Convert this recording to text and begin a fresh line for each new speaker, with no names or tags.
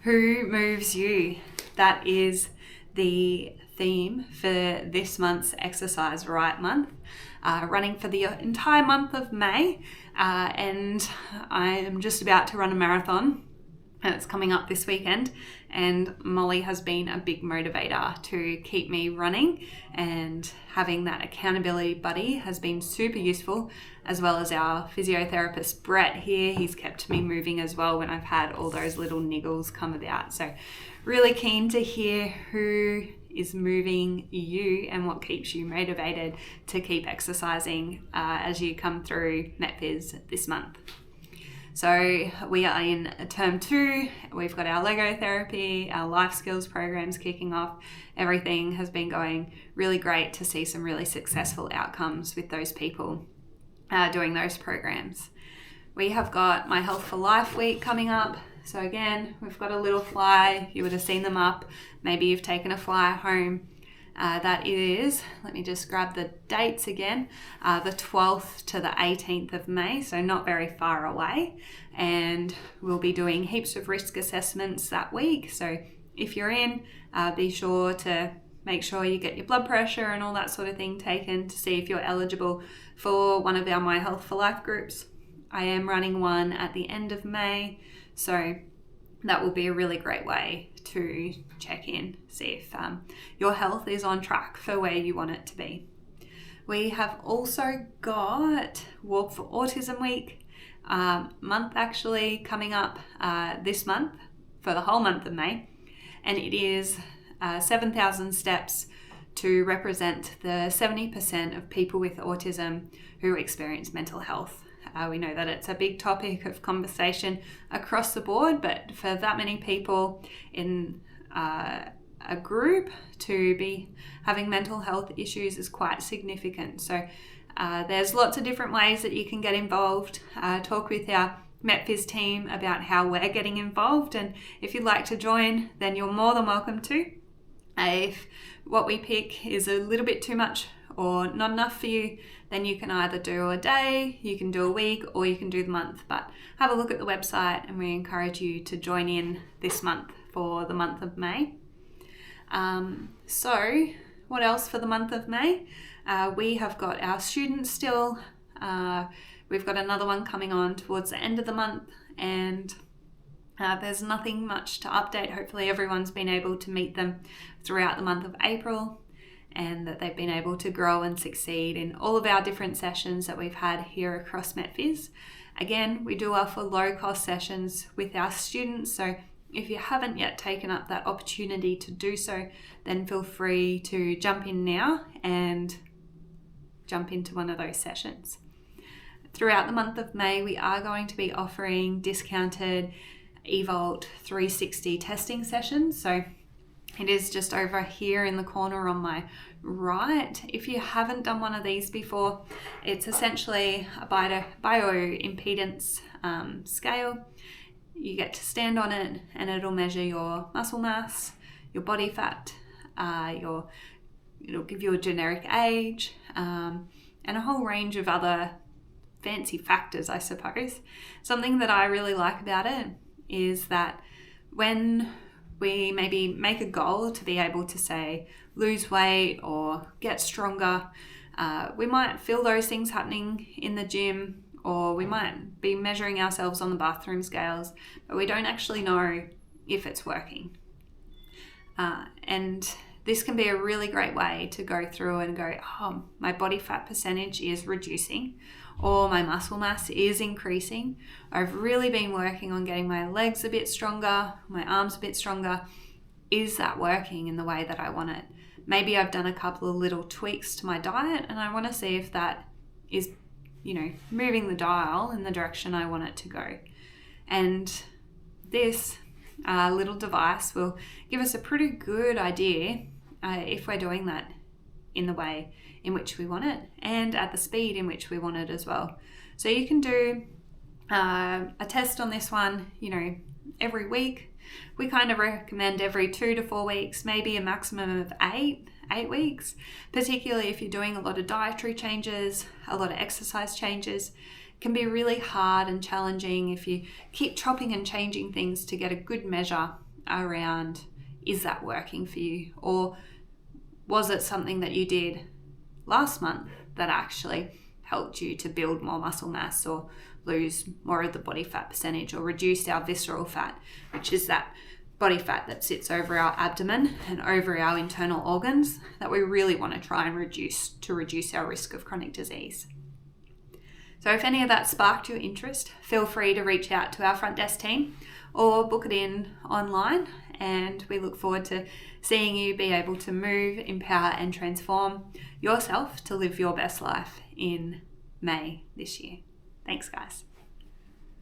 Who moves you? That is the theme for this month's Exercise Right month, running for the entire month of May, and I am just about to run a marathon. It's coming up this weekend, and Molly has been a big motivator to keep me running, and having that accountability buddy has been super useful, as well as our physiotherapist Brett here. He's kept me moving as well when I've had all those little niggles come about. So really keen to hear who is moving you and what keeps you motivated to keep exercising as you come through MetPhys this month. So we are in term 2. We've got our Lego therapy, our life skills programs kicking off. Everything has been going really great to see some really successful outcomes with those people doing those programs. We have got my Health for Life week coming up. So again, we've got a little fly. You would have seen them up. Maybe you've taken a flyer home. That is, let me just grab the dates again, the 12th to the 18th of May, so not very far away. And we'll be doing heaps of risk assessments that week. So if you're in, be sure to make sure you get your blood pressure and all that sort of thing taken to see if you're eligible for one of our My Health for Life groups. I am running one at the end of May, so that will be a really great way to check in, see if your health is on track for where you want it to be. We have also got Walk for Autism Week month actually coming up this month for the whole month of May, and it is 7,000 steps to represent the 70% of people with autism who experience mental health. We know that it's a big topic of conversation across the board, but for that many people in a group to be having mental health issues is quite significant. So there's lots of different ways that you can get involved. Talk with our MetPhys team about how we're getting involved, and if you'd like to join, then you're more than welcome to. If what we pick is a little bit too much or not enough for you, then you can either do a day, you can do a week, or you can do the month. But have a look at the website, and we encourage you to join in this month for the month of May. So what else for the month of May? We have got our students still. We've got another one coming on towards the end of the month, and there's nothing much to update. Hopefully everyone's been able to meet them throughout the month of April, and that they've been able to grow and succeed in all of our different sessions that we've had here across MetPhys. Again, we do offer low-cost sessions with our students, so if you haven't yet taken up that opportunity to do so, then feel free to jump in now and jump into one of those sessions. Throughout the month of May, we are going to be offering discounted eVault 360 testing sessions. So it is just over here in the corner on my right. If you haven't done one of these before, it's essentially a bioimpedance scale. You get to stand on it, and it'll measure your muscle mass, your body fat, it'll give you a generic age, and a whole range of other fancy factors, I suppose. Something that I really like about it is that when we maybe make a goal to be able to say lose weight or get stronger, we might feel those things happening in the gym, or we might be measuring ourselves on the bathroom scales, but we don't actually know if it's working. And this can be a really great way to go through and go, oh, my body fat percentage is reducing, or my muscle mass is increasing. I've really been working on getting my legs a bit stronger, my arms a bit stronger. Is that working in the way that I want it? Maybe I've done a couple of little tweaks to my diet, and I want to see if that is, moving the dial in the direction I want it to go. And this little device will give us a pretty good idea if we're doing that in the way in which we want it, and at the speed in which we want it as well. So you can do a test on this one, every week. We kind of recommend every 2 to 4 weeks, maybe a maximum of 8 weeks, particularly if you're doing a lot of dietary changes, a lot of exercise changes. It can be really hard and challenging if you keep chopping and changing things to get a good measure around, is that working for you? Or was it something that you did last month that actually helped you to build more muscle mass or lose more of the body fat percentage, or reduce our visceral fat, which is that body fat that sits over our abdomen and over our internal organs that we really want to try and reduce our risk of chronic disease. So if any of that sparked your interest, feel free to reach out to our front desk team or book it in online, and we look forward to seeing you be able to move, empower and transform yourself to live your best life in May this year. Thanks, guys.